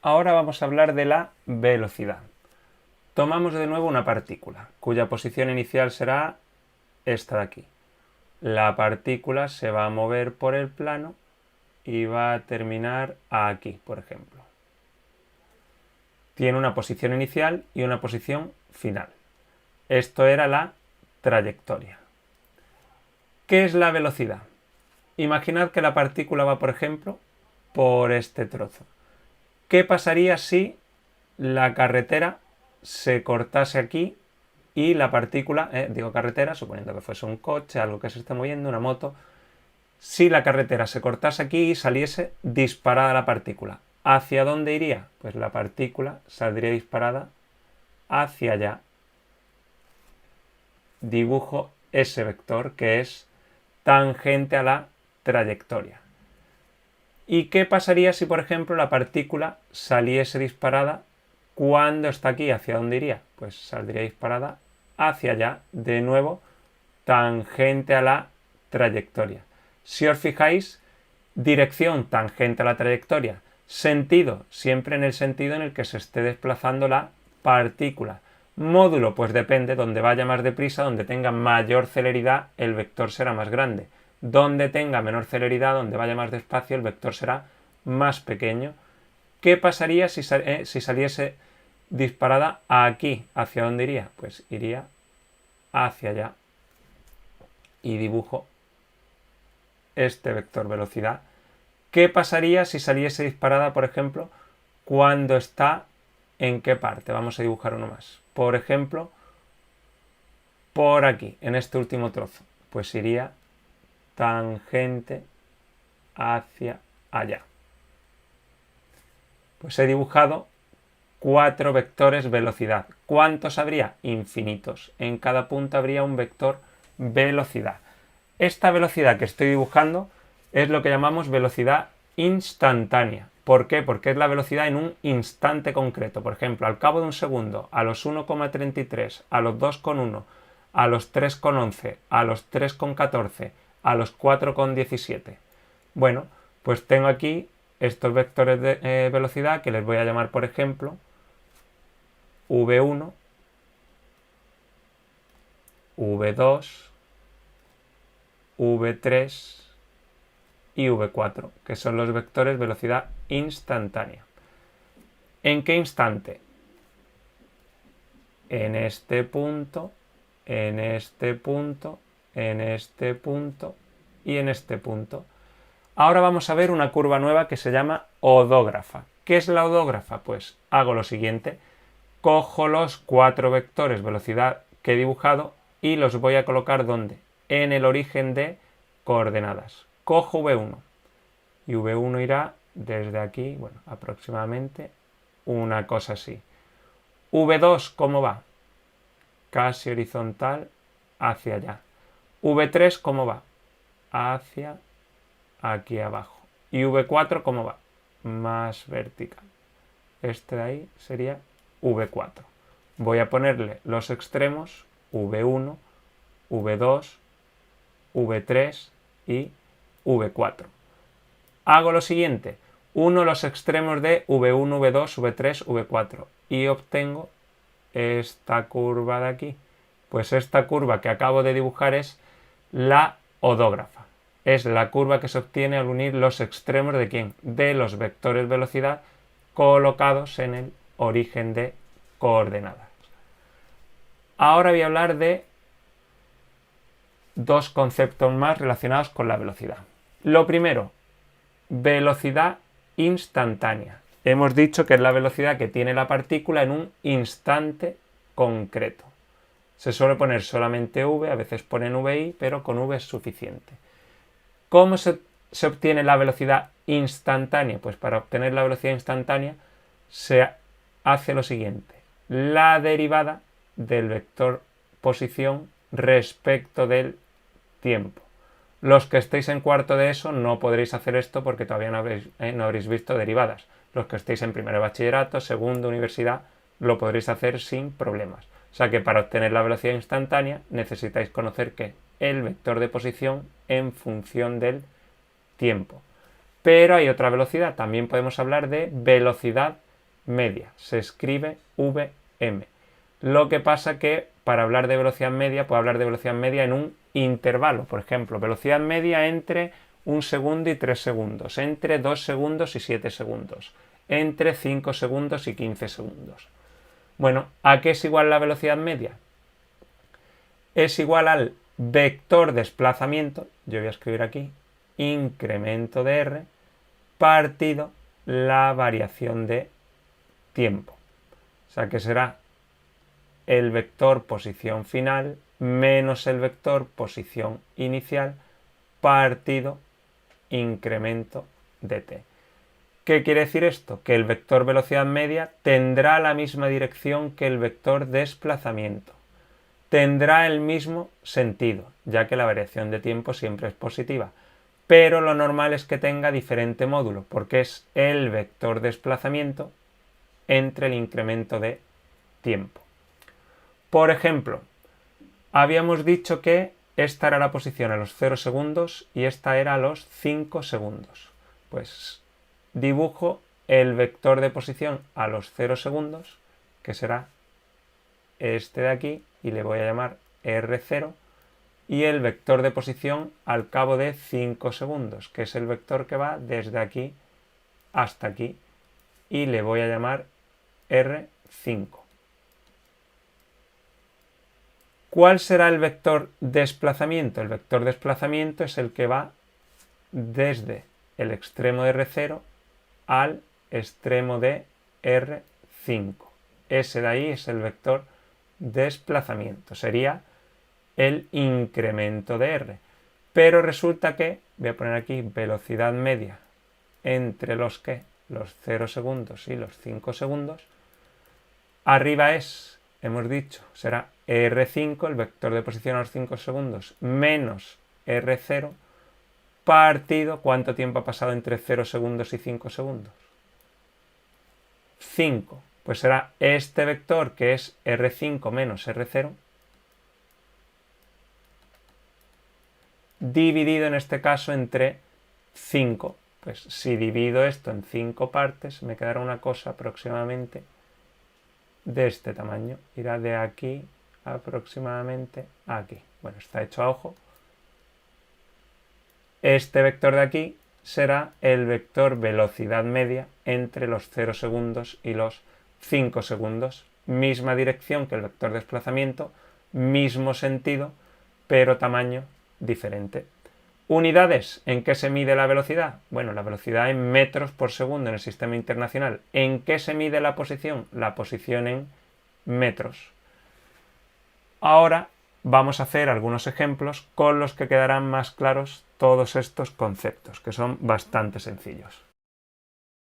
Ahora vamos a hablar de la velocidad. Tomamos de nuevo una partícula, cuya posición inicial será esta de aquí. La partícula se va a mover por el plano y va a terminar aquí, por ejemplo. Tiene una posición inicial y una posición final. Esto era la trayectoria. ¿Qué es la velocidad? Imaginad que la partícula va, por ejemplo, por este trozo. ¿Qué pasaría si la carretera se cortase aquí y la partícula, digo carretera, suponiendo que fuese un coche, algo que se esté moviendo, una moto, si la carretera se cortase aquí y saliese disparada la partícula, ¿hacia dónde iría? Pues la partícula saldría disparada hacia allá. Dibujo ese vector que es tangente a la trayectoria. ¿Y qué pasaría si, por ejemplo, la partícula saliese disparada cuando está aquí? ¿Hacia dónde iría? Pues saldría disparada hacia allá, de nuevo, tangente a la trayectoria. Si os fijáis, dirección tangente a la trayectoria, sentido, siempre en el sentido en el que se esté desplazando la partícula. Módulo, pues depende, donde vaya más deprisa, donde tenga mayor celeridad, el vector será más grande. Donde tenga menor celeridad, donde vaya más despacio, el vector será más pequeño. ¿Qué pasaría si saliese disparada aquí? ¿Hacia dónde iría? Pues iría hacia allá. Y dibujo este vector velocidad. ¿Qué pasaría si saliese disparada, por ejemplo, cuando está en qué parte? Vamos a dibujar uno más. Por ejemplo, por aquí, en este último trozo. Pues iría tangente hacia allá. Pues he dibujado 4 vectores velocidad. ¿Cuántos habría? Infinitos. En cada punto habría un vector velocidad. Esta velocidad que estoy dibujando es lo que llamamos velocidad instantánea. ¿Por qué? Porque es la velocidad en un instante concreto. Por ejemplo, al cabo de un segundo, a los 1,33, a los 2,1, a los 3,11, a los 3,14, a los 4,17. Bueno, pues tengo aquí estos vectores de velocidad que les voy a llamar, por ejemplo, V1, V2, V3 y V4, que son los vectores velocidad instantánea. ¿En qué instante? En este punto, en este punto, en este punto y en este punto. Ahora vamos a ver una curva nueva que se llama odógrafa. ¿Qué es la odógrafa? Pues hago lo siguiente. Cojo los 4 vectores velocidad que he dibujado y los voy a colocar ¿dónde? En el origen de coordenadas. Cojo V1 y V1 irá desde aquí, bueno, aproximadamente una cosa así. V2, ¿cómo va? Casi horizontal hacia allá. V3, ¿cómo va? Hacia aquí abajo. Y V4, ¿cómo va? Más vertical. Este de ahí sería V4. Voy a ponerle los extremos V1, V2, V3 y V4. Hago lo siguiente. Uno los extremos de V1, V2, V3, V4 y obtengo esta curva de aquí. Pues esta curva que acabo de dibujar es la odógrafa. Es la curva que se obtiene al unir los extremos de ¿quién? De los vectores velocidad colocados en el origen de coordenadas. Ahora voy a hablar de 2 conceptos más relacionados con la velocidad. Lo primero, velocidad instantánea. Hemos dicho que es la velocidad que tiene la partícula en un instante concreto. Se suele poner solamente V, a veces ponen VI, pero con V es suficiente. ¿Cómo se obtiene la velocidad instantánea? Pues para obtener la velocidad instantánea se hace lo siguiente. La derivada del vector posición respecto del tiempo. Los que estéis en cuarto de ESO no podréis hacer esto porque todavía no habréis visto derivadas. Los que estéis en primero de bachillerato, segundo, universidad, lo podréis hacer sin problemas. O sea que para obtener la velocidad instantánea necesitáis conocer ¿qué? El vector de posición en función del tiempo. Pero hay otra velocidad. También podemos hablar de velocidad media. Se escribe Vm. Lo que pasa que para hablar de velocidad media, puedo hablar de velocidad media en un intervalo. Por ejemplo, velocidad media entre 1 segundo y 3 segundos, entre 2 segundos y 7 segundos, entre 5 segundos y 15 segundos. Bueno, ¿a qué es igual la velocidad media? Es igual al vector desplazamiento, yo voy a escribir aquí, incremento de r, partido la variación de tiempo. O sea que será el vector posición final menos el vector posición inicial partido incremento de t. ¿Qué quiere decir esto? Que el vector velocidad media tendrá la misma dirección que el vector desplazamiento. Tendrá el mismo sentido, ya que la variación de tiempo siempre es positiva. Pero lo normal es que tenga diferente módulo, porque es el vector desplazamiento entre el incremento de tiempo. Por ejemplo, habíamos dicho que esta era la posición a los 0 segundos y esta era a los 5 segundos. Pues dibujo el vector de posición a los 0 segundos, que será este de aquí, y le voy a llamar R0, y el vector de posición al cabo de 5 segundos, que es el vector que va desde aquí hasta aquí, y le voy a llamar R5. ¿Cuál será el vector desplazamiento? El vector desplazamiento es el que va desde el extremo de R0 al extremo de R5. Ese de ahí es el vector desplazamiento. Sería el incremento de R. Pero resulta que, voy a poner aquí velocidad media entre los 0 segundos y los 5 segundos. Arriba es, hemos dicho, será R5, el vector de posición a los 5 segundos, menos R0, partido, ¿cuánto tiempo ha pasado entre 0 segundos y 5 segundos? 5. Pues será este vector, que es R5 menos R0, dividido en este caso entre 5. Pues si divido esto en 5 partes, me quedará una cosa aproximadamente de este tamaño. Irá de aquí aproximadamente a aquí. Bueno, está hecho a ojo. Este vector de aquí será el vector velocidad media entre los 0 segundos y los 5 segundos. Misma dirección que el vector desplazamiento, mismo sentido, pero tamaño diferente. Unidades, ¿en qué se mide la velocidad? Bueno, la velocidad en metros por segundo en el sistema internacional. ¿En qué se mide la posición? La posición en metros. Ahora vamos a hacer algunos ejemplos con los que quedarán más claros todos estos conceptos, que son bastante sencillos.